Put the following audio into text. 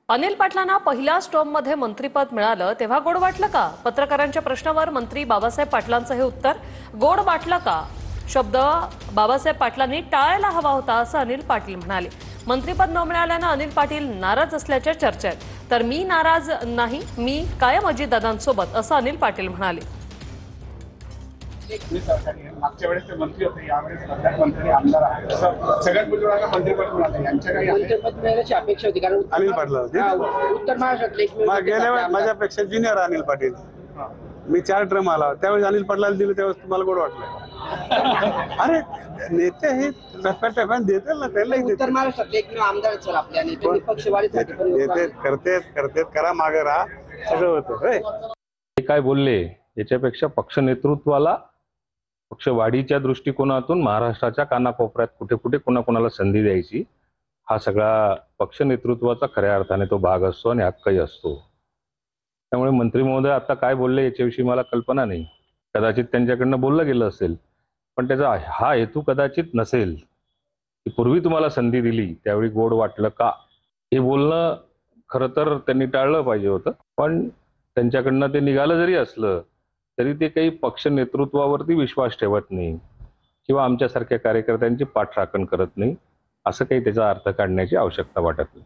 अनिल पाटलांना पहिल्या स्टॉपमध्ये मंत्रीपद मिळालं तेव्हा गोड वाटलं का? पत्रकारांच्या प्रश्नावर मंत्री बाबासाहेब पाटलांचं हे उत्तर. गोड वाटलं का शब्द बाबासाहेब पाटलांनी टाळायला हवा होता असं अनिल पाटील म्हणाले. मंत्रीपद न मिळाल्यानं अनिल पाटील नाराज असल्याच्या चर्चा आहेत. तर मी नाराज नाही, मी कायम अजितदादांसोबत असं अनिल पाटील म्हणाले. मागच्या वेळेस ते मंत्री होते, यावेळेस मंत्री आमदार आहेत. सगळ्यात बुजुर्गांना मंत्रिपद मिळालं, यांच्या काही मंत्रिपद मिळण्याची अपेक्षा होती कारण अनिल पाटील उत्तर महाराष्ट्रातले गेल्या माझ्यापेक्षा ज्युनियर अनिल पाटील. मी 4 टर्म आला त्यावेळेस अनिल पाटलाला दिलं त्यावेळेस तुम्हाला गोड वाटलं? अरे नेते हे टप्प्याटप्प्याने देतील ना, त्याला उत्तर महाराष्ट्रातले एकमेव आमदार सर आपल्या नेते पक्षवाढीसाठी नेते करते करा, मागे राहा, सगळं होतं. ते काय बोलले याच्यापेक्षा पक्ष नेतृत्वाला पक्षवाढीच्या दृष्टिकोनातून महाराष्ट्राच्या कानाकोपऱ्यात कुठे कुठे कोणाकोणाला संधी द्यायची हा सगळा पक्ष नेतृत्वाचा खऱ्या अर्थाने तो भाग असतो आणि हक्कही असतो. त्यामुळे मंत्री महोदय आता काय बोलले याच्याविषयी मला कल्पना नाही. कदाचित त्यांच्याकडनं बोललं गेलं असेल, पण त्याचा हा हेतू कदाचित नसेल की पूर्वी तुम्हाला संधी दिली त्यावेळी गोड वाटलं का, हे बोलणं खरं तर त्यांनी टाळलं पाहिजे होतं. पण त्यांच्याकडनं ते निघालं जरी असलं तरी ते काही पक्ष नेतृत्वावरती विश्वास ठेवत नाही किंवा आमच्यासारख्या कार्यकर्त्यांची पाठराखण करत नाही, असं काही त्याचा अर्थ काढण्याची आवश्यकता वाटत नाही.